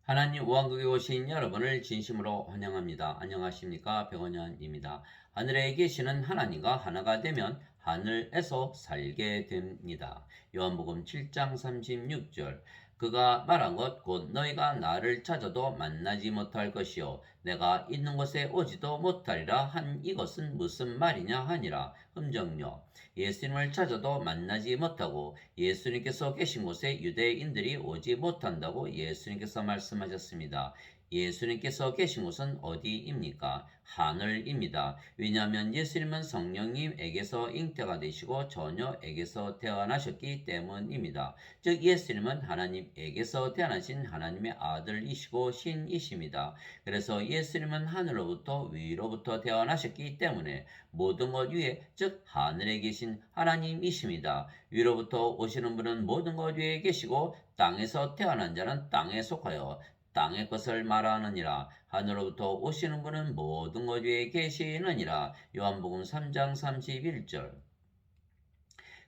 하나님 우왕국에 오신 여러분을 진심으로 환영합니다. 안녕하십니까? 백원현입니다. 하늘에 계시는 하나님과 하나가 되면 하늘에서 살게 됩니다. 요한복음 7장 36절. 그가 말한 것 곧 너희가 나를 찾아도 만나지 못할 것이요 내가 있는 곳에 오지도 못하리라 한 이것은 무슨 말이냐 하니라. 음정요. 예수님을 찾아도 만나지 못하고 예수님께서 계신 곳에 유대인들이 오지 못한다고 예수님께서 말씀하셨습니다. 예수님께서 계신 곳은 어디입니까? 하늘입니다. 왜냐하면 예수님은 성령님에게서 잉태가 되시고 처녀에게서 태어나셨기 때문입니다. 즉 예수님은 하나님에게서 태어나신 하나님의 아들이시고 신이십니다. 그래서 예수님은 하늘로부터 위로부터 태어나셨기 때문에 모든 것 위에 즉 하늘에 계신 하나님이십니다. 위로부터 오시는 분은 모든 것 위에 계시고 땅에서 태어난 자는 땅에 속하여 땅의 것을 말하느니라. 하늘로부터 오시는 분은 모든 것 위에 계시느니라. 요한복음 3장 31절.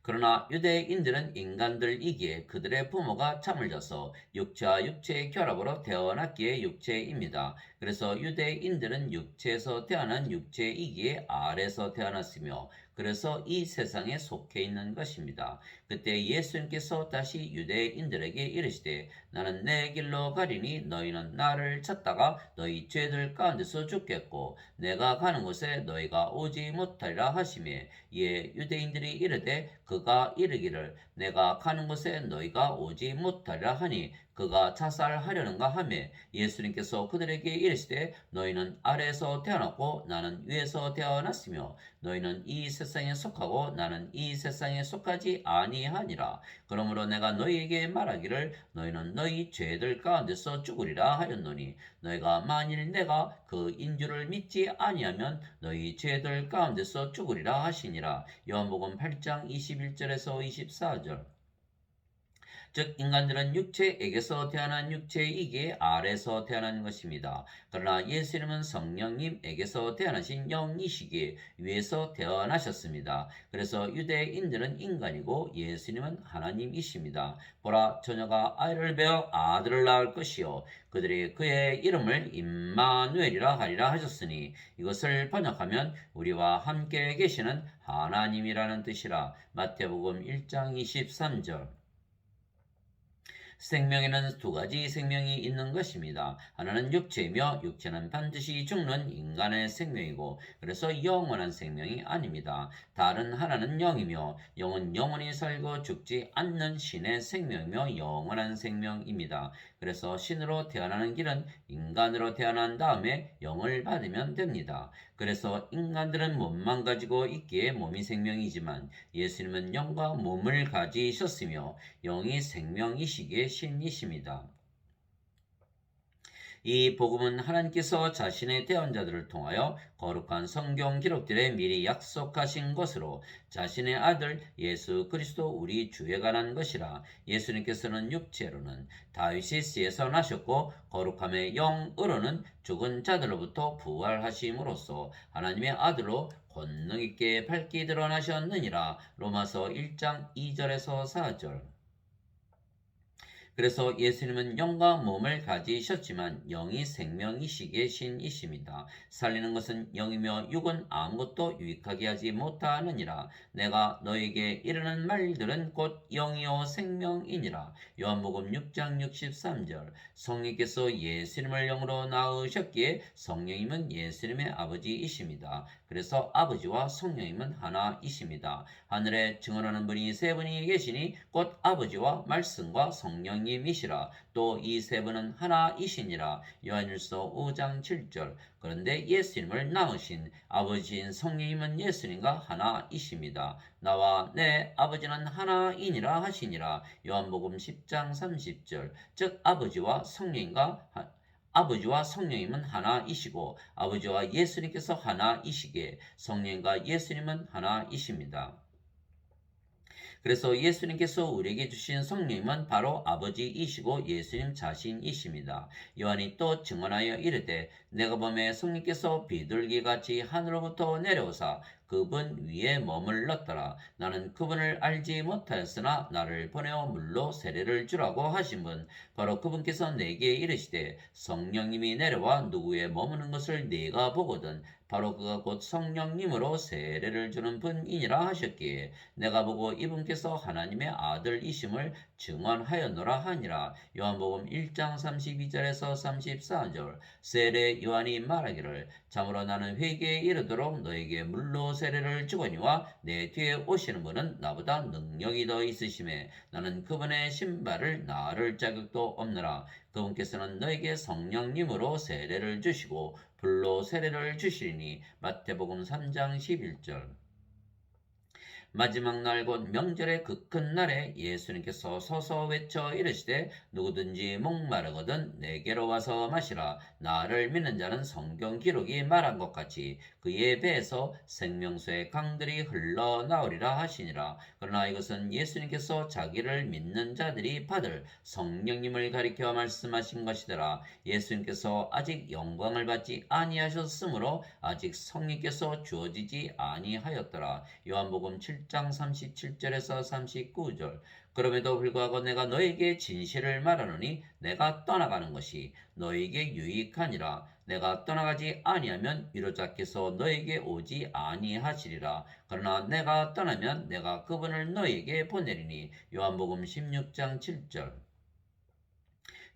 그러나 유대인들은 인간들이기에 그들의 부모가 잠을 자서 육체와 육체의 결합으로 태어났기에 육체입니다. 그래서 유대인들은 육체에서 태어난 육체이기에 알에서 태어났으며 그래서 이 세상에 속해 있는 것입니다. 그때 예수님께서 다시 유대인들에게 이르시되 나는 내 길로 가리니 너희는 나를 찾다가 너희 죄들 가운데서 죽겠고 내가 가는 곳에 너희가 오지 못하리라 하시매 이에 유대인들이 이르되 그가 이르기를 내가 가는 곳에 너희가 오지 못하리라 하니 그가 자살하려는가 하매 예수님께서 그들에게 이르시되 너희는 아래에서 태어났고 나는 위에서 태어났으며 너희는 이 세상에 속하고 나는 이 세상에 속하지 아니하니라. 그러므로 내가 너희에게 말하기를 너희는 너희 죄들 가운데서 죽으리라 하였노니 너희가 만일 내가 그 인주를 믿지 아니하면 너희 죄들 가운데서 죽으리라 하시니라. 요한복음 8장 21절에서 24절. 즉 인간들은 육체에게서 태어난 육체이기에 알에서 태어난 것입니다. 그러나 예수님은 성령님에게서 태어나신 영이시기에 위에서 태어나셨습니다. 그래서 유대인들은 인간이고 예수님은 하나님이십니다. 보라 처녀가 아이를 베어 아들을 낳을 것이요 그들이 그의 이름을 임마누엘이라 하리라 하셨으니 이것을 번역하면 우리와 함께 계시는 하나님이라는 뜻이라. 마태복음 1장 23절. 생명에는 두 가지 생명이 있는 것입니다. 하나는 육체이며 육체는 반드시 죽는 인간의 생명이고 그래서 영원한 생명이 아닙니다. 다른 하나는 영이며 영은 영원히 살고 죽지 않는 신의 생명이며 영원한 생명입니다. 그래서 신으로 태어나는 길은 인간으로 태어난 다음에 영을 받으면 됩니다. 그래서 인간들은 몸만 가지고 있기에 몸이 생명이지만 예수님은 영과 몸을 가지셨으며 영이 생명이시기에 신이십니다. 이 복음은 하나님께서 자신의 대언자들을 통하여 거룩한 성경 기록들에 미리 약속하신 것으로 자신의 아들 예수 그리스도 우리 주에 관한 것이라. 예수님께서는 육체로는 다윗의 씨에서 나셨고 거룩함의 영으로는 죽은 자들로부터 부활하심으로써 하나님의 아들로 권능 있게 밝게 드러나셨느니라. 로마서 1장 2절에서 4절. 그래서 예수님은 영과 몸을 가지셨지만 영이 생명이시기에 신이십니다. 살리는 것은 영이며 육은 아무것도 유익하게 하지 못하느니라. 내가 너에게 이르는 말들은 곧 영이요 생명이니라. 요한복음 6장 63절. 성령께서 예수님을 영으로 낳으셨기에 성령님은 예수님의 아버지이십니다. 그래서 아버지와 성령님은 하나이십니다. 하늘에 증언하는 분이 세 분이 계시니 곧 아버지와 말씀과 성령님이시라. 또 이 세 분은 하나이시니라. 요한일서 5장 7절. 그런데 예수님을 낳으신 아버지인 성령님은 예수님과 하나이십니다. 나와 내 아버지는 하나이니라 하시니라. 요한복음 10장 30절. 즉 아버지와 성령님은 하나이시고 아버지와 예수님께서 하나이시기에 성령과 예수님은 하나이십니다. 그래서 예수님께서 우리에게 주신 성령님은 바로 아버지이시고 예수님 자신이십니다. 요한이 또 증언하여 이르되 내가 보매 성령께서 비둘기같이 하늘로부터 내려오사 그분 위에 머물렀더라. 나는 그분을 알지 못하였으나 나를 보내어 물로 세례를 주라고 하신 분 바로 그분께서 내게 이르시되 성령님이 내려와 누구에 머무는 것을 네가 보거든 바로 그가 곧 성령님으로 세례를 주는 분이니라 하셨기에 내가 보고 이분께서 하나님의 아들이심을 증언하였노라 하니라. 요한복음 1장 32절에서 34절. 세례 요한이 말하기를 참으로 나는 회개에 이르도록 너에게 물로 세례를 주거니와 내 뒤에 오시는 분은 나보다 능력이 더 있으심에 나는 그분의 신발을 나를 자격도 없느라. 그분께서는 너에게 성령님으로 세례를 주시고 불로 세례를 주시리니. 마태복음 3장 11절. 마지막 날 곧 명절의 그 큰 날에 예수님께서 서서 외쳐 이르시되 누구든지 목마르거든 내게로 와서 마시라. 나를 믿는 자는 성경 기록이 말한 것 같이 그의 배에서 생명수의 강들이 흘러나오리라 하시니라. 그러나 이것은 예수님께서 자기를 믿는 자들이 받을 성령님을 가리켜 말씀하신 것이더라. 예수님께서 아직 영광을 받지 아니하셨으므로 아직 성령께서 주어지지 아니하였더라. 요한복음 7장 37절에서 39절. 그럼에도 불구하고 내가 너에게 진실을 말하노니 내가 떠나가는 것이 너에게 유익하니라. 내가 떠나가지 아니하면 위로자께서 너에게 오지 아니하시리라. 그러나 내가 떠나면 내가 그분을 너에게 보내리니. 요한복음 16장 7절.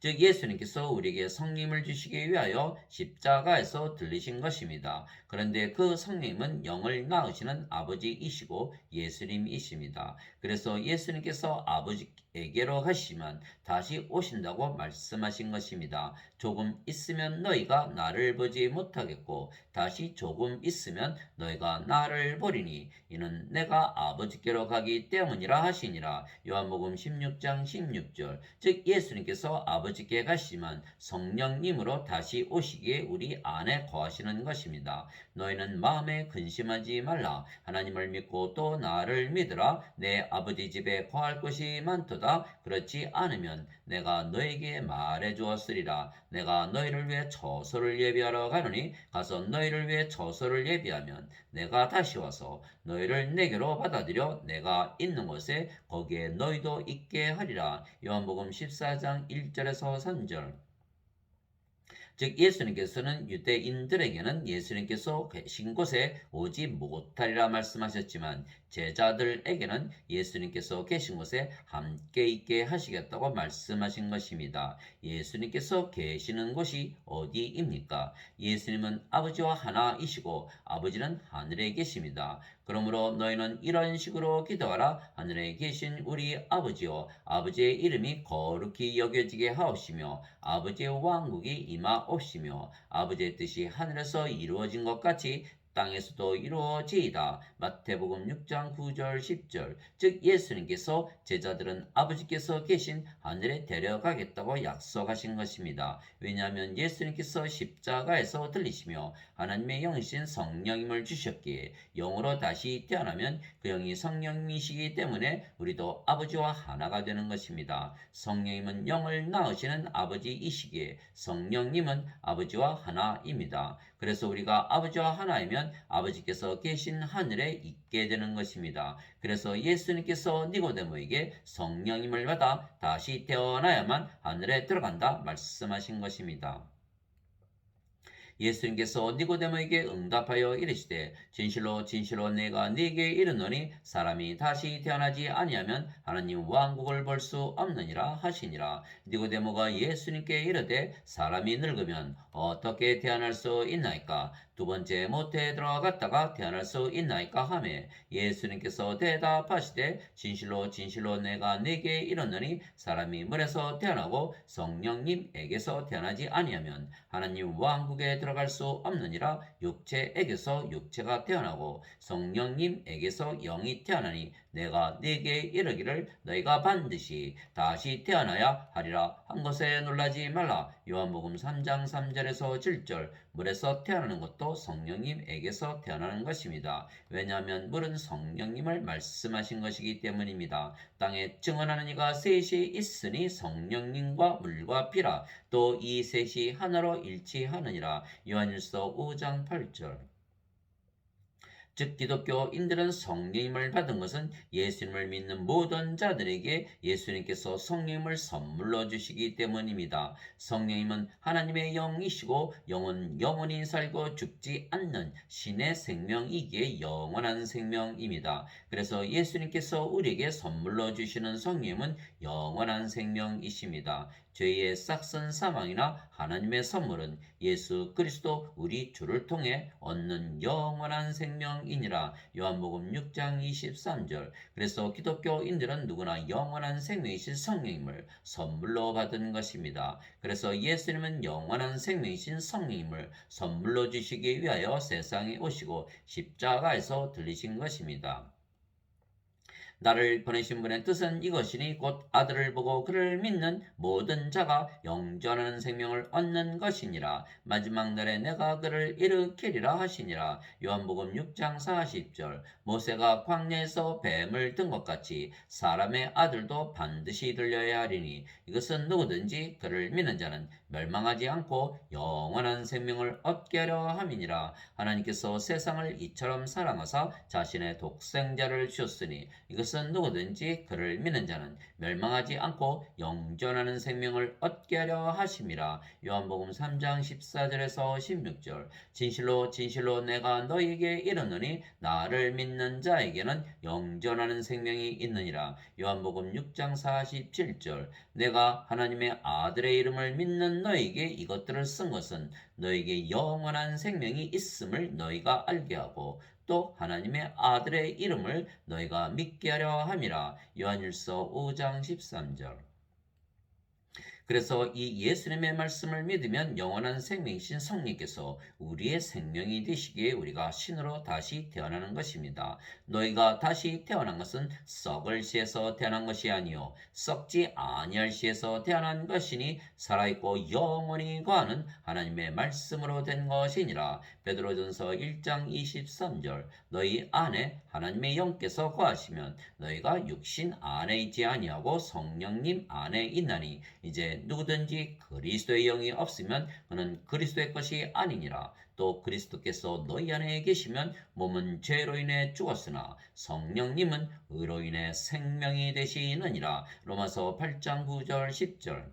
즉 예수님께서 우리에게 성령을 주시기 위하여 십자가에서 들리신 것입니다. 그런데 그 성령은 영을 낳으시는 아버지이시고 예수님이십니다. 그래서 예수님께서 아버지에게로 가시면 다시 오신다고 말씀하신 것입니다. 조금 있으면 너희가 나를 보지 못하겠고 다시 조금 있으면 너희가 나를 보리니 이는 내가 아버지께로 가기 때문이라 하시니라. 요한복음 16장 16절. 즉 예수님께서 아버지께 가시면 성령님으로 다시 오시기에 우리 안에 거하시는 것입니다. 너희는 마음에 근심하지 말라. 하나님을 믿고 또 나를 믿으라. 내 아버지 집에 거할 곳이 많도다. 그렇지 않으면 내가 너에게 말해 주었으리라. 내가 너희를 위해 처소를 예비하러 가노니 가서 너희를 위해 처소를 예비하면 내가 다시 와서 너희를 내게로 받아들여 내가 있는 곳에 거기에 너희도 있게 하리라. 요한복음 14장 1절에서 3절. 즉 예수님께서는 유대인들에게는 예수님께서 계신 곳에 오지 못하리라 말씀하셨지만 제자들에게는 예수님께서 계신 곳에 함께 있게 하시겠다고 말씀하신 것입니다. 예수님께서 계시는 곳이 어디입니까? 예수님은 아버지와 하나이시고 아버지는 하늘에 계십니다. 그러므로 너희는 이런 식으로 기도하라. 하늘에 계신 우리 아버지여, 아버지의 이름이 거룩히 여겨지게 하옵시며 아버지의 왕국이 임하옵시며 아버지의 뜻이 하늘에서 이루어진 것 같이 땅에서도 이루어지이다. 마태복음 6장 9절 10절. 즉 예수님께서 제자들은 아버지께서 계신 하늘에 데려가겠다고 약속하신 것입니다. 왜냐하면 예수님께서 십자가에서 들리시며 하나님의 영이신 성령님을 주셨기에 영으로 다시 태어나면 그 영이 성령이시기 때문에 우리도 아버지와 하나가 되는 것입니다. 성령님은 영을 낳으시는 아버지이시기에 성령님은 아버지와 하나입니다. 그래서 우리가 아버지와 하나이면 아버지께서 계신 하늘에 있게 되는 것입니다. 그래서 예수님께서 니고데모에게 성령님을 받아 다시 태어나야만 하늘에 들어간다 말씀하신 것입니다. 예수님께서 니고데모에게 응답하여 이르시되 진실로 진실로 내가 네게 이르노니 사람이 다시 태어나지 아니하면 하나님 왕국을 볼 수 없느니라 하시니라. 니고데모가 예수님께 이르되 사람이 늙으면 어떻게 태어날 수 있나이까? 두 번째 모태에 들어갔다가 태어날 수 있나이까 하매 예수님께서 대답하시되 진실로 진실로 내가 네게 이르노니 사람이 물에서 태어나고 성령님에게서 태어나지 아니하면 하나님 왕국에 들어갈 수 없느니라. 육체에게서 육체가 태어나고 성령님에게서 영이 태어나니 내가 네게 이르기를 너희가 반드시 다시 태어나야 하리라 한 것에 놀라지 말라. 요한복음 3장 3절에서 7절. 물에서 태어나는 것도 성령님에게서 태어나는 것입니다. 왜냐하면 물은 성령님을 말씀하신 것이기 때문입니다. 땅에 증언하는 이가 셋이 있으니 성령님과 물과 피라. 또 이 셋이 하나로 일치하느니라. 요한일서 5장 8절. 즉 기독교인들은 성령님을 받은 것은 예수님을 믿는 모든 자들에게 예수님께서 성령님을 선물로 주시기 때문입니다. 성령님은 하나님의 영이시고 영은 영원히 살고 죽지 않는 신의 생명이기에 영원한 생명입니다. 그래서 예수님께서 우리에게 선물로 주시는 성령님은 영원한 생명이십니다. 죄의 싹슨 사망이나 하나님의 선물은 예수 그리스도 우리 주를 통해 얻는 영원한 생명이니라. 요한복음 6장 23절. 그래서 기독교인들은 누구나 영원한 생명이신 성령님을 선물로 받은 것입니다. 그래서 예수님은 영원한 생명이신 성령님을 선물로 주시기 위하여 세상에 오시고 십자가에서 들리신 것입니다. 나를 보내신 분의 뜻은 이것이니 곧 아들을 보고 그를 믿는 모든 자가 영전하는 생명을 얻는 것이니라. 마지막 날에 내가 그를 일으키리라 하시니라. 요한복음 6장 40절. 모세가 광야에서 뱀을 든 것 같이 사람의 아들도 반드시 들려야 하리니 이것은 누구든지 그를 믿는 자는 멸망하지 않고 영원한 생명을 얻게 하려 함이니라. 하나님께서 세상을 이처럼 사랑하사 자신의 독생자를 주셨으니 이것은 누구든지 그를 믿는 자는 멸망하지 않고 영존하는 생명을 얻게 하려 하심이라. 요한복음 3장 14절에서 16절. 진실로 진실로 내가 너희에게 이르노니 나를 믿는 자에게는 영존하는 생명이 있느니라. 요한복음 6장 47절. 내가 하나님의 아들의 이름을 믿는 너희에게 이것들을 쓴 것은 너희에게 영원한 생명이 있음을 너희가 알게 하고 또 하나님의 아들의 이름을 너희가 믿게 하려 함이라. 요한일서 5장 13절. 그래서 이 예수님의 말씀을 믿으면 영원한 생명이신 성령께서 우리의 생명이 되시기에 우리가 신으로 다시 태어나는 것입니다. 너희가 다시 태어난 것은 썩을 씨에서 태어난 것이 아니요 썩지 아니할 씨에서 태어난 것이니 살아있고 영원히 거하는 하나님의 말씀으로 된 것이니라. 베드로전서 1장 23절. 너희 안에 하나님의 영께서 거하시면 너희가 육신 안에 있지 아니하고 성령님 안에 있나니 이제 누구든지 그리스도의 영이 없으면 그는 그리스도의 것이 아니니라. 또 그리스도께서 너희 안에 계시면 몸은 죄로 인해 죽었으나 성령님은 의로 인해 생명이 되시느니라. 로마서 8장 9절 10절.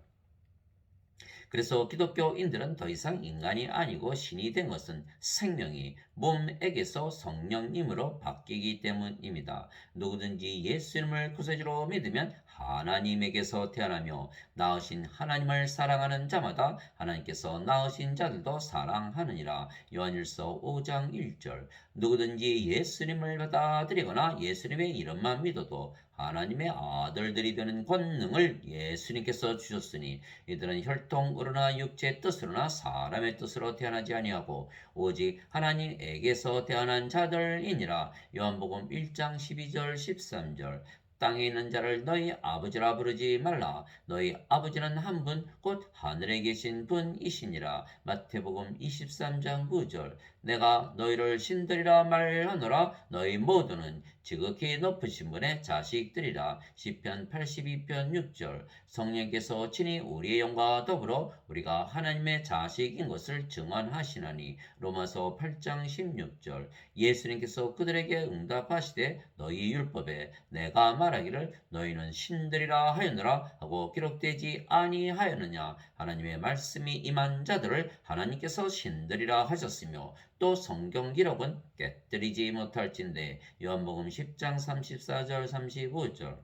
그래서 기독교인들은 더 이상 인간이 아니고 신이 된 것은 생명이 몸에게서 성령님으로 바뀌기 때문입니다. 누구든지 예수님을 구세주로 믿으면 하나님에게서 태어나며 낳으신 하나님을 사랑하는 자마다 하나님께서 낳으신 자들도 사랑하느니라. 요한일서 5장 1절. 누구든지 예수님을 받아들이거나 예수님의 이름만 믿어도 하나님의 아들들이 되는 권능을 예수님께서 주셨으니 이들은 혈통으로나 육체의 뜻으로나 사람의 뜻으로 태어나지 아니하고 오직 하나님에게서 태어난 자들이니라. 요한복음 1장 12절 13절. 땅에 있는 자를 너희 아버지라 부르지 말라. 너희 아버지는 한 분 곧 하늘에 계신 분이시니라. 마태복음 23장 9절. 내가 너희를 신들이라 말하노라. 너희 모두는 지극히 높으신 분의 자식들이라. 시편 82편 6절. 성령께서 친히 우리의 영과 더불어 우리가 하나님의 자식인 것을 증언하시나니. 로마서 8장 16절. 예수님께서 그들에게 응답하시되 너희 율법에 내가 말하기를 너희는 신들이라 하였느라 하고 기록되지 아니하였느냐. 하나님의 말씀이 임한 자들을 하나님께서 신들이라 하셨으며 또 성경 기록은 깨뜨리지 못할진대. 요한복음 10장 34절 35절.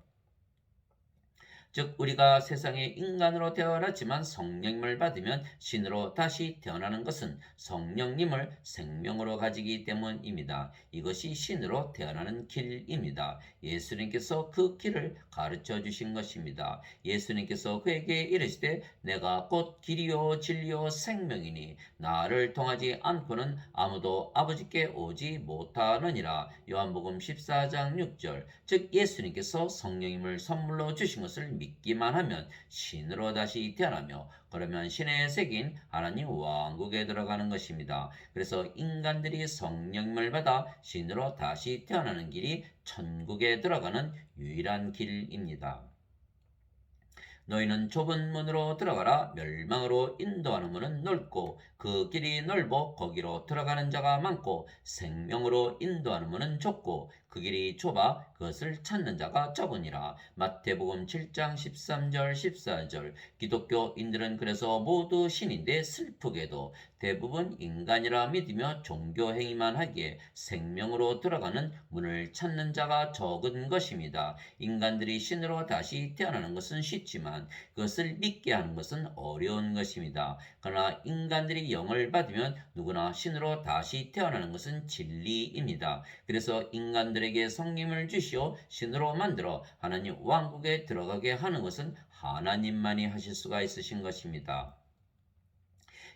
즉 우리가 세상에 인간으로 태어났지만 성령님을 받으면 신으로 다시 태어나는 것은 성령님을 생명으로 가지기 때문입니다. 이것이 신으로 태어나는 길입니다. 예수님께서 그 길을 가르쳐 주신 것입니다. 예수님께서 그에게 이르시되 내가 곧 길이요 진리요 생명이니 나를 통하지 않고는 아무도 아버지께 오지 못하느니라. 요한복음 14장 6절. 즉 예수님께서 성령님을 선물로 주신 것을 믿기만 하면 신으로 다시 태어나며 그러면 신의 새긴 하나님 왕국에 들어가는 것입니다. 그래서 인간들이 성령님을 받아 신으로 다시 태어나는 길이 천국에 들어가는 유일한 길입니다. 너희는 좁은 문으로 들어가라. 멸망으로 인도하는 문은 넓고 그 길이 넓어 거기로 들어가는 자가 많고 생명으로 인도하는 문은 좁고 그 길이 좁아 그것을 찾는 자가 적으니라. 마태복음 7장 13절 14절. 기독교인들은 그래서 모두 신인데 슬프게도 대부분 인간이라 믿으며 종교 행위만 하기에 생명으로 들어가는 문을 찾는 자가 적은 것입니다. 인간들이 신으로 다시 태어나는 것은 쉽지만 그것을 믿게 하는 것은 어려운 것입니다. 그러나 인간들이 영을 받으면 누구나 신으로 다시 태어나는 것은 진리입니다. 그래서 인간들에게 성령을 주시어 신으로 만들어 하나님 왕국에 들어가게 하는 것은 하나님만이 하실 수가 있으신 것입니다.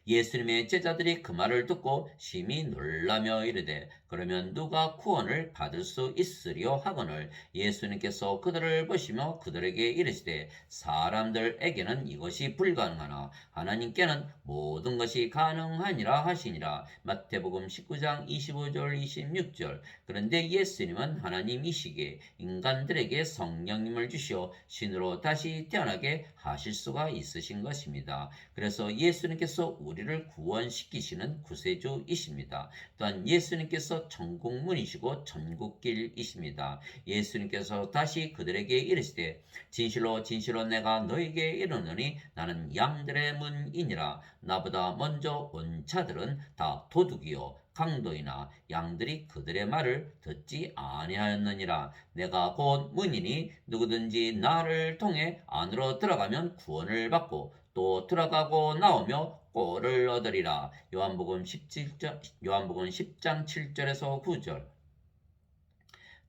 예수님의 제자들이 그 말을 듣고 심히 놀라며 이르되 그러면 누가 구원을 받을 수 있으리요 하거늘 예수님께서 그들을 보시며 그들에게 이르시되 사람들에게는 이것이 불가능하나 하나님께는 모든 것이 가능하니라 하시니라. 마태복음 19장 25절 26절. 그런데 예수님은 하나님이시기에 인간들에게 성령님을 주시어 신으로 다시 태어나게 하실 수가 있으신 것입니다. 그래서 예수님께서 우리를 구원시키시는 구세주이십니다. 또한 예수님께서 천국문이시고 천국길이십니다. 예수님께서 다시 그들에게 이르시되 진실로 진실로 내가 너에게 이르노니 나는 양들의 문이니라. 나보다 먼저 온 자들은 다 도둑이요 강도이나 양들이 그들의 말을 듣지 아니하였느니라. 내가 곧 문이니 누구든지 나를 통해 안으로 들어가면 구원을 받고 또 들어가고 나오며 꼴을 얻으리라. 요한복음 10장 7절에서 9절.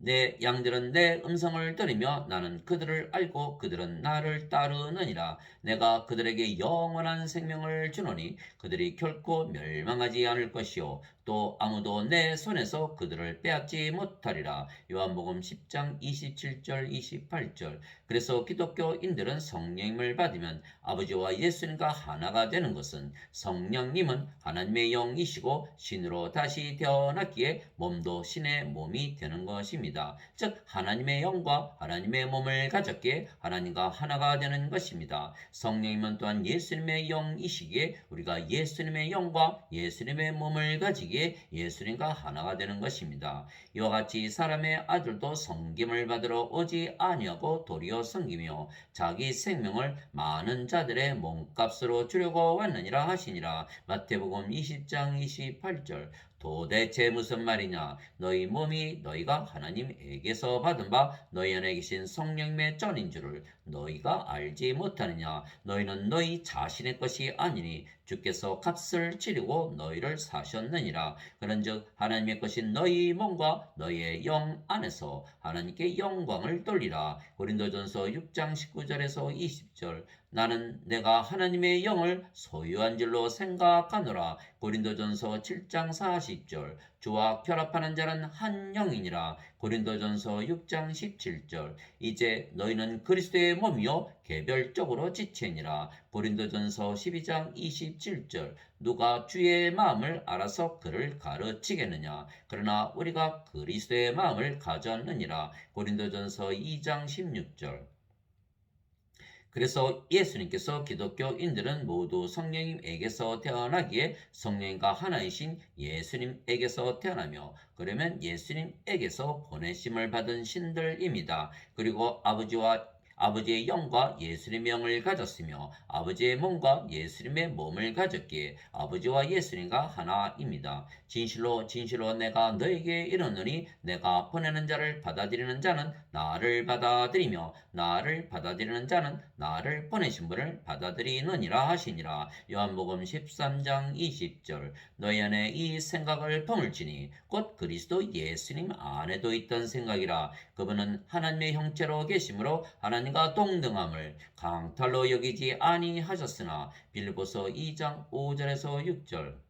내 양들은 내 음성을 들으며 나는 그들을 알고 그들은 나를 따르느니라. 내가 그들에게 영원한 생명을 주노니 그들이 결코 멸망하지 않을 것이요 또 아무도 내 손에서 그들을 빼앗지 못하리라. 요한복음 10장 27절 28절. 그래서 기독교인들은 성령님을 받으면 아버지와 예수님과 하나가 되는 것은 성령님은 하나님의 영이시고 신으로 다시 태어났기에 몸도 신의 몸이 되는 것입니다. 즉 하나님의 영과 하나님의 몸을 가졌기에 하나님과 하나가 되는 것입니다. 성령님은 또한 예수님의 영이시기에 우리가 예수님의 영과 예수님의 몸을 가지기에 예수님과 하나가 되는 것입니다. 이와 같이 사람의 아들도 섬김을 받으러 오지 아니하고 도리어 섬기며 자기 생명을 많은 자들의 몸값으로 주려고 왔느니라 하시니라. 마태복음 20장 28절. 도대체 무슨 말이냐? 너희 몸이 너희가 하나님에게서 받은 바 너희 안에 계신 성령님의 전인 줄을 너희가 알지 못하느냐? 너희는 너희 자신의 것이 아니니 주께서 값을 치르고 너희를 사셨느니라. 그런즉 하나님의 것인 너희 몸과 너희의 영 안에서 하나님께 영광을 돌리라. 고린도전서 6장 19절에서 20절. 나는 내가 하나님의 영을 소유한 줄로 생각하노라. 고린도전서 7장 40절. 주와 결합하는 자는 한 영이니라. 고린도전서 6장 17절. 이제 너희는 그리스도의 몸이요 개별적으로 지체니라. 고린도전서 12장 27절. 누가 주의 마음을 알아서 그를 가르치겠느냐? 그러나 우리가 그리스도의 마음을 가졌느니라. 고린도전서 2장 16절. 그래서 예수님께서 기독교인들은 모두 성령님에게서 태어나기에 성령님과 하나이신 예수님에게서 태어나며 그러면 예수님에게서 보내심을 받은 신들입니다. 그리고 아버지의 영과 예수님의 영을 가졌으며 아버지의 몸과 예수님의 몸을 가졌기에 아버지와 예수님과 하나입니다. 진실로 진실로 내가 너에게 이르노니 내가 보내는 자를 받아들이는 자는 나를 받아들이며 나를 받아들이는 자는 나를 보내신 분을 받아들이느니라 하시니라. 요한복음 13장 20절. 너희 안에 이 생각을 품을지니 곧 그리스도 예수님 안에도 있던 생각이라. 그분은 하나님의 형체로 계심으로 하나님과 동등함을 강탈로 여기지 아니하셨으나 빌립보서 2장 5절에서 6절.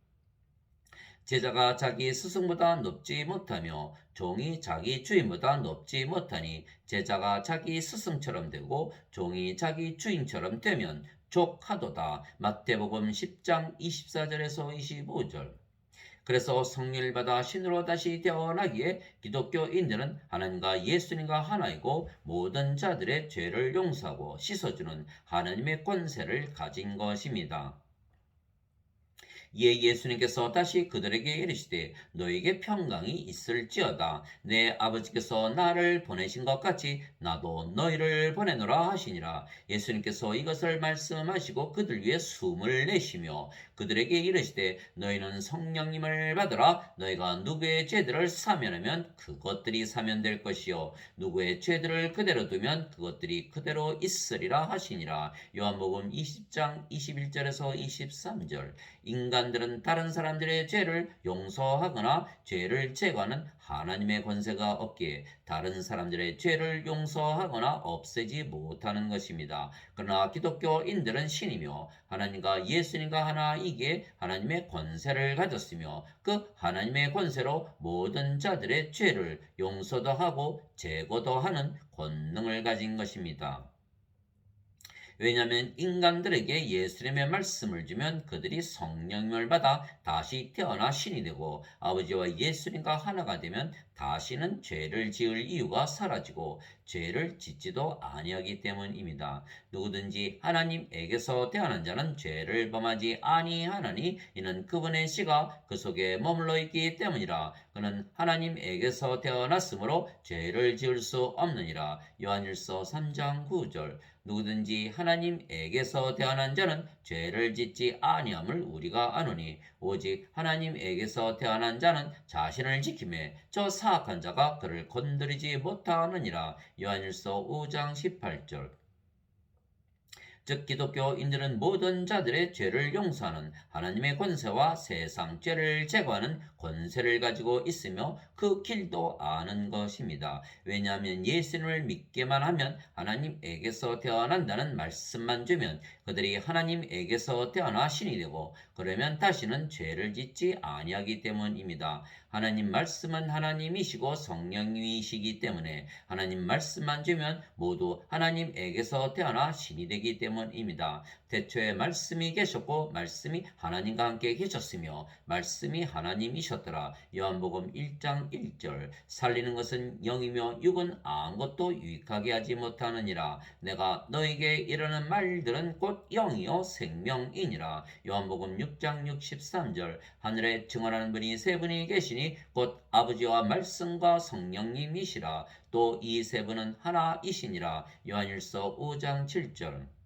제자가 자기 스승보다 높지 못하며 종이 자기 주인보다 높지 못하니 제자가 자기 스승처럼 되고 종이 자기 주인처럼 되면 족하도다. 마태복음 10장 24절에서 25절. 그래서 성령을 받아 신으로 다시 태어나기에 기독교인들은 하나님과 예수님과 하나이고 모든 자들의 죄를 용서하고 씻어주는 하나님의 권세를 가진 것입니다. 이에 예수님께서 다시 그들에게 이르시되 너에게 평강이 있을지어다. 내 아버지께서 나를 보내신 것 같이 나도 너희를 보내노라 하시니라. 예수님께서 이것을 말씀하시고 그들 위에 숨을 내쉬며 그들에게 이르시되 너희는 성령님을 받으라. 너희가 누구의 죄들을 사면하면 그것들이 사면될 것이요 누구의 죄들을 그대로 두면 그것들이 그대로 있으리라 하시니라. 요한복음 20장 21절에서 23절. 인간들은 다른 사람들의 죄를 용서하거나 죄를 제거하는 하나님의 권세가 없기에 다른 사람들의 죄를 용서하거나 없애지 못하는 것입니다. 그러나 기독교인들은 신이며 하나님과 예수님과 하나이기에 하나님의 권세를 가졌으며 그 하나님의 권세로 모든 자들의 죄를 용서도 하고 제거도 하는 권능을 가진 것입니다. 왜냐하면 인간들에게 예수님의 말씀을 주면 그들이 성령을 받아 다시 태어나 신이 되고 아버지와 예수님과 하나가 되면 다시는 죄를 지을 이유가 사라지고 죄를 짓지도 아니하기 때문입니다. 누구든지 하나님에게서 태어난 자는 죄를 범하지 아니하나니 이는 그분의 씨가 그 속에 머물러 있기 때문이라. 그는 하나님에게서 태어났으므로 죄를 지을 수 없느니라. 요한일서 3장 9절. 누구든지 하나님에게서 태어난 자는 죄를 짓지 아니함을 우리가 아노니 오직 하나님에게서 태어난 자는 자신을 지킴에 저 사악한 자가 그를 건드리지 못하느니라. 요한일서 5장 18절. 즉 기독교인들은 모든 자들의 죄를 용서하는 하나님의 권세와 세상 죄를 제거하는 권세를 가지고 있으며 그 길도 아는 것입니다. 왜냐하면 예수님을 믿기만 하면 하나님에게서 태어난다는 말씀만 주면 그들이 하나님에게서 태어나 신이 되고 그러면 다시는 죄를 짓지 아니하기 때문입니다. 하나님 말씀은 하나님이시고 성령이시기 때문에 하나님 말씀만 주면 모두 하나님에게서 태어나 신이 되기 때문입니다. 태초에 말씀이 계셨고 말씀이 하나님과 함께 계셨으며 말씀이 하나님이셨더라. 요한복음 1장 1절. 살리는 것은 영이며 육은 아무것도 유익하게 하지 못하느니라. 내가 너에게 이르는 말들은 곧 영이요 생명이니라. 요한복음 6장 63절. 하늘에 증언하는 분이 세 분이 계시니 곧 아버지와 말씀과 성령님이시라. 또 이 세 분은 하나이시니라. 요한일서 5장 7절.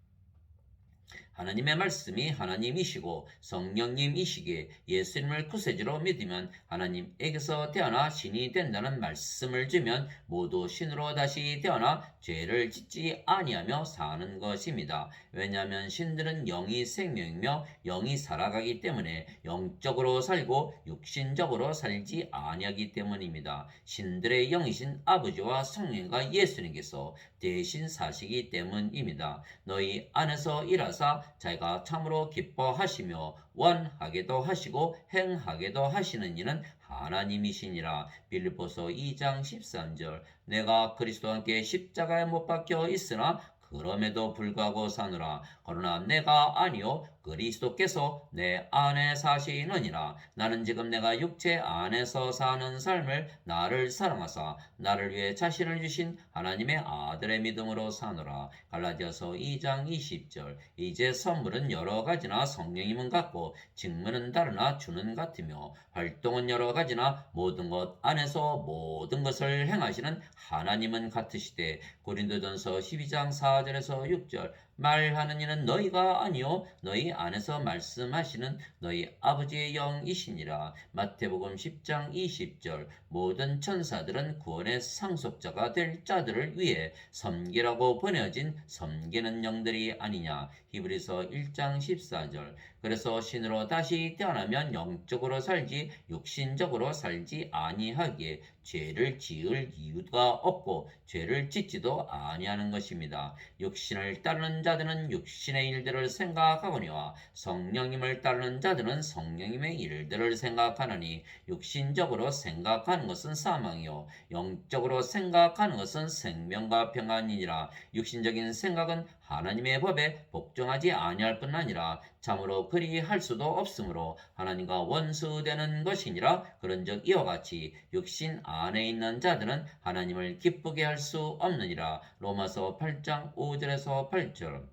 하나님의 말씀이 하나님이시고 성령님이시기에 예수님을 구세주로 믿으면 하나님에게서 태어나 신이 된다는 말씀을 주면 모두 신으로 다시 태어나 죄를 짓지 아니하며 사는 것입니다. 왜냐하면 신들은 영이 생명이며 영이 살아가기 때문에 영적으로 살고 육신적으로 살지 아니하기 때문입니다. 신들의 영이신 아버지와 성령과 예수님께서 대신 사시기 때문입니다. 너희 안에서 일하사 자기가 참으로 기뻐하시며 원하게도 하시고 행하게도 하시는 이는 하나님이시니라. 빌립보서 2장 13절. 내가 그리스도와 함께 십자가에 못 박혀 있으나 그럼에도 불구하고 사노라. 그러나 내가 아니요 그리스도께서 내 안에 사시느니라. 나는 지금 내가 육체 안에서 사는 삶을 나를 사랑하사 나를 위해 자신을 주신 하나님의 아들의 믿음으로 사노라. 갈라디아서 2장 20절. 이제 선물은 여러 가지나 성령님은 같고 직무는 다르나 주는 같으며 활동은 여러 가지나 모든 것 안에서 모든 것을 행하시는 하나님은 같으시되 고린도전서 12장 4절에서 6절. 말하는 이는 너희가 아니요 너희 안에서 말씀하시는 너희 아버지의 영이시니라. 마태복음 10장 20절. 모든 천사들은 구원의 상속자가 될 자들을 위해 섬기라고 보내어진 섬기는 영들이 아니냐. 히브리서 1장 14절. 그래서 신으로 다시 태어나면 영적으로 살지 육신적으로 살지 아니하기에 죄를 지을 이유가 없고 죄를 짓지도 아니하는 것입니다. 육신을 따르는 자들은 육신의 일들을 생각하거니와 성령님을 따르는 자들은 성령님의 일들을 생각하느니 육신적으로 생각하는 것은 사망이요 영적으로 생각하는 것은 생명과 평안이니라. 육신적인 생각은 하나님의 법에 복종하지 아니할 뿐 아니라 참으로 그리할 수도 없으므로 하나님과 원수되는 것이니라. 그런즉 이와 같이 육신 안에 있는 자들은 하나님을 기쁘게 할 수 없느니라. 로마서 8장 5절에서 8절.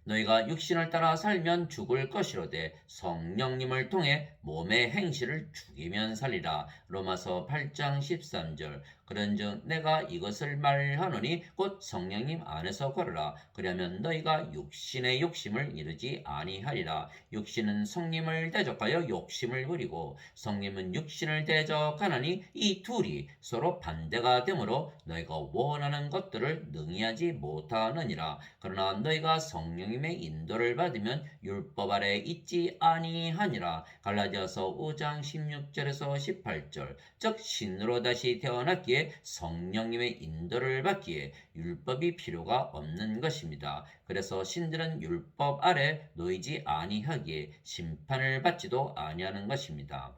너희가 육신을 따라 살면 죽을 것이로되 성령님을 통해 몸의 행실을 죽이면 살리라. 로마서 8장 13절. 그런즉 내가 이것을 말하노니 곧 성령님 안에서 걸으라. 그러면 너희가 육신의 욕심을 이루지 아니하리라. 육신은 성님을 대적하여 욕심을 부리고 성님은 육신을 대적하나니 이 둘이 서로 반대가 되므로 너희가 원하는 것들을 능히 하지 못하느니라. 그러나 너희가 성령님의 인도를 받으면 율법 아래 있지 아니하니라. 갈라디아서 5장 16절에서 18절. 즉 신으로 다시 태어났기에 성령님의 인도를 받기에 율법이 필요가 없는 것입니다. 그래서 신들은 율법 아래 놓이지 아니하기에 심판을 받지도 아니하는 것입니다.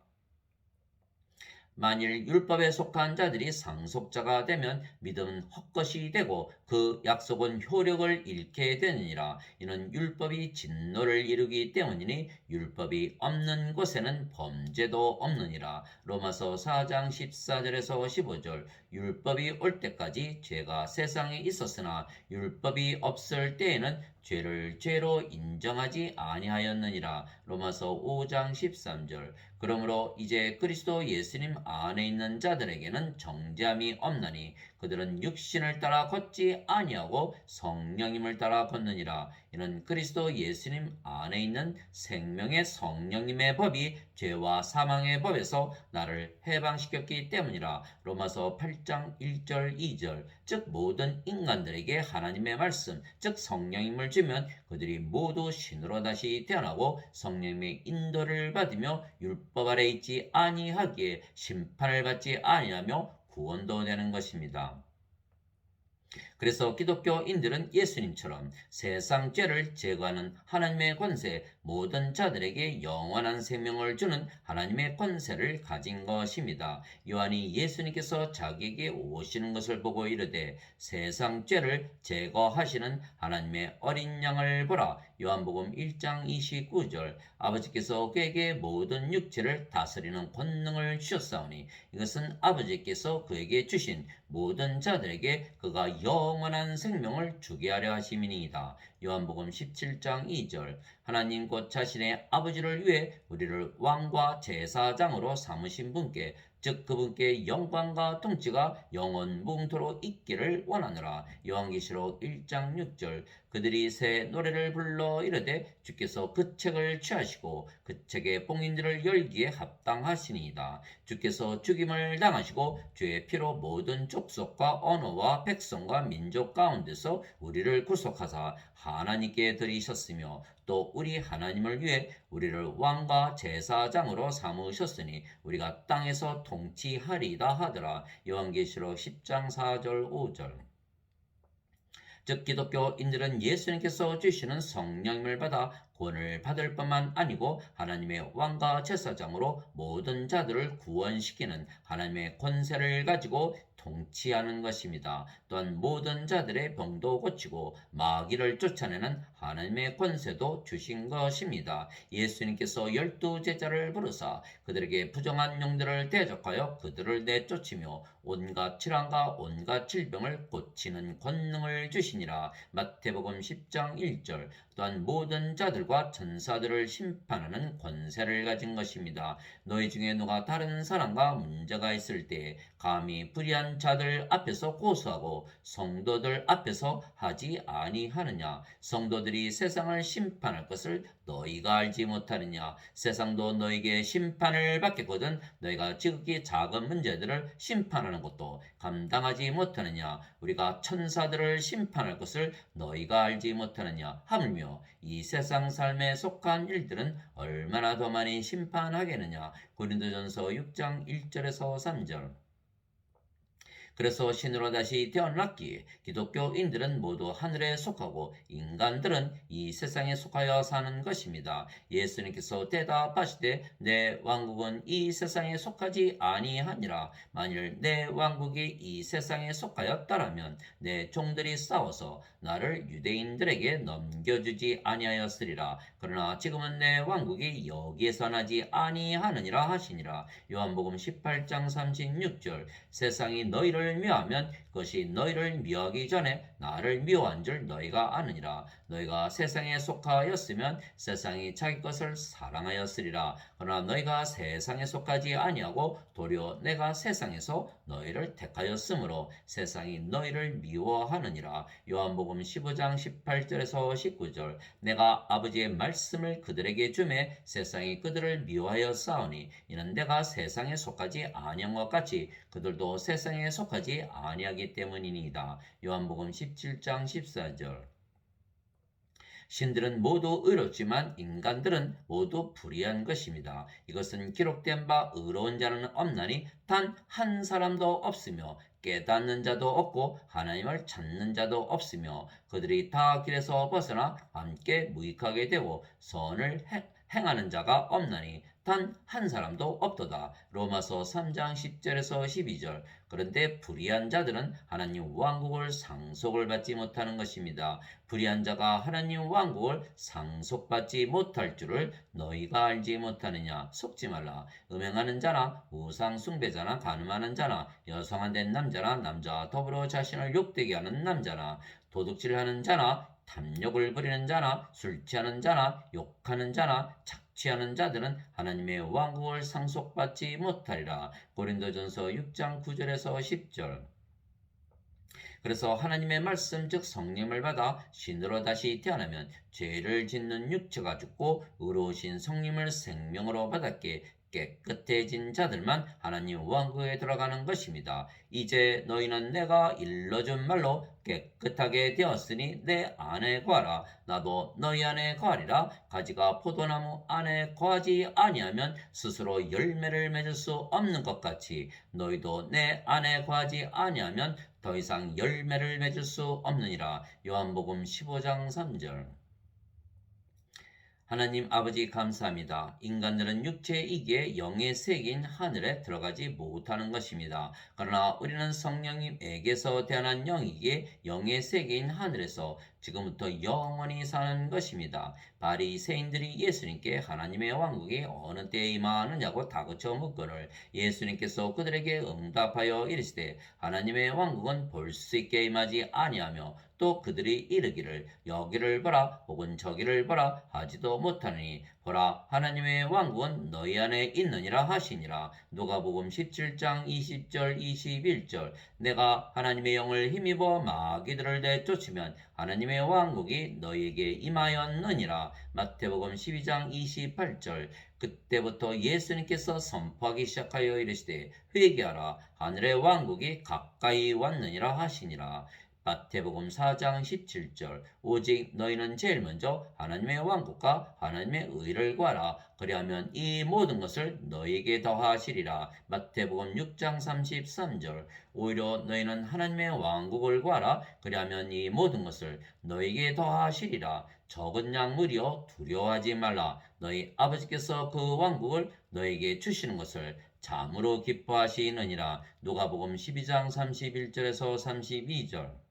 만일 율법에 속한 자들이 상속자가 되면 믿음은 헛것이 되고 그 약속은 효력을 잃게 되느니라. 이는 율법이 진노를 이루기 때문이니 율법이 없는 곳에는 범죄도 없느니라. 로마서 4장 14절에서 15절. 율법이 올 때까지 죄가 세상에 있었으나 율법이 없을 때에는 죄를 죄로 인정하지 아니하였느니라. 로마서 5장 13절. 그러므로 이제 그리스도 예수님 안에 있는 자들에게는 정죄함이 없나니 그들은 육신을 따라 걷지 아니하고 성령님을 따라 걷느니라. 이는 그리스도 예수님 안에 있는 생명의 성령님의 법이 죄와 사망의 법에서 나를 해방시켰기 때문이라. 로마서 8장 1절 2절. 즉 모든 인간들에게 하나님의 말씀 즉 성령님을 주면 그들이 모두 신으로 다시 태어나고 성령님의 인도를 받으며 율법 아래 있지 아니하기에 심판을 받지 아니하며 구원도 되는 것입니다. 그래서 기독교인들은 예수님처럼 세상 죄를 제거하는 하나님의 권세, 모든 자들에게 영원한 생명을 주는 하나님의 권세를 가진 것입니다. 요한이 예수님께서 자기에게 오시는 것을 보고 이르되 세상 죄를 제거하시는 하나님의 어린 양을 보라. 요한복음 1장 29절. 아버지께서 그에게 모든 육체를 다스리는 권능을 주셨사오니 이것은 아버지께서 그에게 주신 모든 자들에게 그가 영원한 생명을 주게 하려 하심이니이다. 요한복음 17장 2절. 하나님 곧 자신의 아버지를 위해 우리를 왕과 제사장으로 삼으신 분께 즉 그분께 영광과 통치가 영원 무궁토록 있기를 원하노라. 요한계시록 1장 6절. 그들이 새 노래를 불러 이르되 주께서 그 책을 취하시고 그 책의 봉인들을 열기에 합당하시니이다. 주께서 죽임을 당하시고 주의 피로 모든 족속과 언어와 백성과 민족 가운데서 우리를 구속하사 하나님께 드리셨으며 또 우리 하나님을 위해 우리를 왕과 제사장으로 삼으셨으니 우리가 땅에서 통치하리이다 하더라. 요한계시록 10장 4절 5절. 즉 기독교인들은 예수님께서 주시는 성령님을 받아 구원을 받을 뿐만 아니고 하나님의 왕과 제사장으로 모든 자들을 구원시키는 하나님의 권세를 가지고 통치하는 것입니다. 또한 모든 자들의 병도 고치고 마귀를 쫓아내는 하나님의 권세도 주신 것입니다. 예수님께서 12제자를 부르사 그들에게 부정한 영들을 대적하여 그들을 내쫓으며 온갖 질환과 온갖 질병을 고치는 권능을 주시니라. 마태복음 10장 1절. 또한 모든 자들과 천사들을 심판하는 권세를 가진 것입니다. 너희 중에 누가 다른 사람과 문제가 있을 때 감히 불의한 자들 앞에서 고소하고 성도들 앞에서 하지 아니하느냐? 성도들이 세상을 심판할 것을 너희가 알지 못하느냐? 세상도 너희에게 심판을 받겠거든 너희가 지극히 작은 문제들을 심판하는 것도 감당하지 못하느냐? 우리가 천사들을 심판할 것을 너희가 알지 못하느냐? 하물며 이 세상 삶에 속한 일들은 얼마나 더 많이 심판하겠느냐? 고린도전서 6장 1절에서 3절. 그래서 신으로 다시 태어났기에 기독교인들은 모두 하늘에 속하고 인간들은 이 세상에 속하여 사는 것입니다. 예수님께서 대답하시되 내 왕국은 이 세상에 속하지 아니하니라. 만일 내 왕국이 이 세상에 속하였다라면 내 종들이 싸워서 나를 유대인들에게 넘겨주지 아니하였으리라. 그러나 지금은 내 왕국이 여기에서 나지 아니하느니라 하시니라. 요한복음 18장 36절. 세상이 너희를 미워하면 그것이 너희를 미워하기 전에 나를 미워한 줄 너희가 아느니라. 너희가 세상에 속하였으면 세상이 자기 것을 사랑하였으리라. 그러나 너희가 세상에 속하지 아니하고 도리어 내가 세상에서 너희를 택하였으므로 세상이 너희를 미워하느니라. 요한복음 15장 18절에서 19절. 내가 아버지의 말씀을 그들에게 주매 세상이 그들을 미워하여 싸우니 이는 내가 세상에 속하지 아니한 것 같이 그들도 세상에 속하지 아니하기 때문이니이다. 요한복음 17장 14절. 신들은 모두 의롭지만 인간들은 모두 불의한 것입니다. 이것은 기록된 바 의로운 자는 없나니 단 한 사람도 없으며 깨닫는 자도 없고 하나님을 찾는 자도 없으며 그들이 다 길에서 벗어나 함께 무익하게 되고 선을 행하는 자가 없나니 단 한 사람도 없도다. 로마서 3장 10절에서 12절. 그런데 불의한 자들은 하나님 왕국을 상속을 받지 못하는 것입니다. 불의한 자가 하나님 왕국을 상속받지 못할 줄을 너희가 알지 못하느냐. 속지 말라. 음행하는 자나 우상 숭배자나 간음하는 자나 여성화된 남자나 남자와 더불어 자신을 욕되게 하는 남자나 도둑질하는 자나 탐욕을 부리는 자나 술 취하는 자나 욕하는 자나 착취하는 자들은 하나님의 왕국을 상속받지 못하리라. 고린도전서 6장 9절에서 10절. 그래서 하나님의 말씀 즉 성령을 받아 신으로 다시 태어나면 죄를 짓는 육체가 죽고 의로우신 성령을 생명으로 받았기에 깨끗해진 자들만 하나님 왕국에 들어가는 것입니다. 이제 너희는 내가 일러준 말로 깨끗하게 되었으니 내 안에 거하라. 나도 너희 안에 거하리라. 가지가 포도나무 안에 거하지 아니하면 스스로 열매를 맺을 수 없는 것 같이 너희도 내 안에 거하지 아니하면 더 이상 열매를 맺을 수 없느니라. 요한복음 15장 3절. 하나님 아버지 감사합니다. 인간들은 육체이기에 영의 세계인 하늘에 들어가지 못하는 것입니다. 그러나 우리는 성령님에게서 태어난 영이기에 영의 세계인 하늘에서 지금부터 영원히 사는 것입니다. 바리새인들이 예수님께 하나님의 왕국이 어느 때에 임하느냐고 다그쳐 묻거늘 예수님께서 그들에게 응답하여 이르시되 하나님의 왕국은 볼 수 있게 임하지 아니하며 또 그들이 이르기를 여기를 보라 혹은 저기를 보라 하지도 못하느니 보라 하나님의 왕국은 너희 안에 있느니라 하시니라. 누가복음 17장 20절 21절. 내가 하나님의 영을 힘입어 마귀들을 내쫓으면 하나님의 왕국이 너희에게 임하였느니라. 마태복음 12장 28절. 그때부터 예수님께서 선포하기 시작하여 이르시되 회개하라 하늘의 왕국이 가까이 왔느니라 하시니라. 마태복음 4장 17절. 오직 너희는 제일 먼저 하나님의 왕국과 하나님의 의를 구하라. 그리하면 이 모든 것을 너희에게 더하시리라. 마태복음 6장 33절. 오히려 너희는 하나님의 왕국을 구하라. 그리하면 이 모든 것을 너희에게 더하시리라. 적은 양물이여 두려워하지 말라. 너희 아버지께서 그 왕국을 너희에게 주시는 것을 참으로 기뻐하시느니라. 누가복음 12장 31절에서 32절.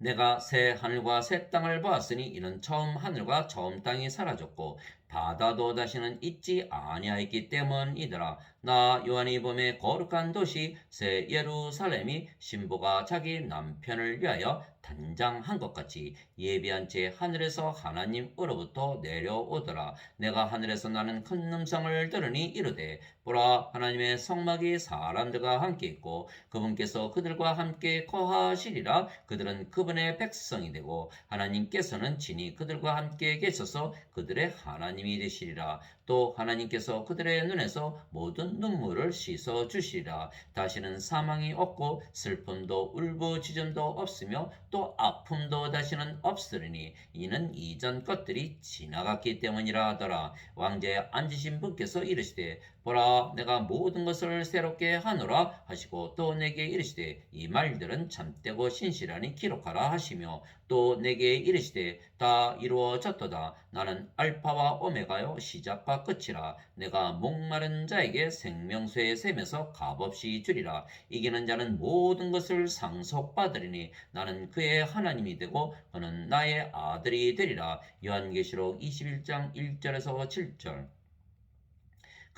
내가 새 하늘과 새 땅을 보았으니 이는 처음 하늘과 처음 땅이 사라졌고 바다도 다시는 있지 아니하였기 때문이더라. 나 요한이 봄에 거룩한 도시 새 예루살렘이 신부가 자기 남편을 위하여 단장한 것 같이 예비한 채 하늘에서 하나님으로부터 내려오더라. 내가 하늘에서 나는 큰 음성을 들으니 이르되 보라 하나님의 성막이 사람들과 함께 있고 그분께서 그들과 함께 거하시리라. 그들은 그분의 백성이 되고 하나님께서는 친히 그들과 함께 계셔서 그들의 하나님이 되시리라. 또 하나님께서 그들의 눈에서 모든 모든 눈물을 씻어 주시리라. 다시는 사망이 없고 슬픔도 울부짖음도 없으며 또 아픔도 다시는 없으리니 이는 이전 것들이 지나갔기 때문이라 하더라. 왕좌에 앉으신 분께서 이르시되 보라 내가 모든 것을 새롭게 하노라 하시고 또 내게 이르시되 이 말들은 참되고 신실하니 기록하라 하시며 또 내게 이르시되 다 이루어졌도다. 나는 알파와 오메가요 시작과 끝이라. 내가 목마른 자에게 생명수의 샘에서 값없이 주리라. 이기는 자는 모든 것을 상속받으리니 나는 그의 하나님이 되고 그는 나의 아들이 되리라. 요한계시록 21장 1절에서 7절.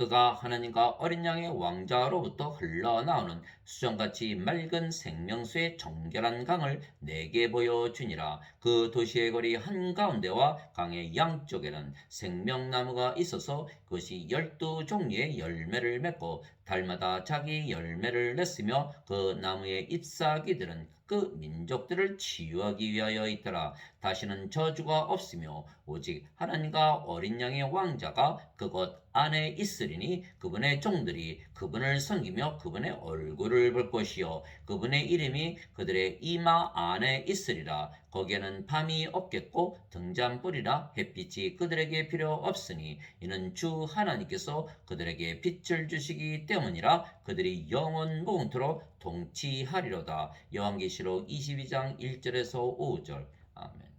그가 하나님과 어린 양의 왕자로부터 흘러나오는 수정같이 맑은 생명수의 정결한 강을 내게 보여주니라. 그 도시의 거리 한가운데와 강의 양쪽에는 생명나무가 있어서 그것이 12종류의 열매를 맺고 달마다 자기 열매를 냈으며 그 나무의 잎사귀들은 그 민족들을 치유하기 위하여 있더라. 다시는 저주가 없으며 오직 하나님과 어린 양의 왕자가 그곳 안에 있으리니 그분의 종들이 그분을 섬기며 그분의 얼굴을 볼 것이요 그분의 이름이 그들의 이마 안에 있으리라. 거기에는 밤이 없겠고 등잔불이라 햇빛이 그들에게 필요 없으니 이는 주 하나님께서 그들에게 빛을 주시기 때문이라. 그들이 영원 무궁토록 통치하리로다. 요한계시록 22장 1절에서 5절. 아멘.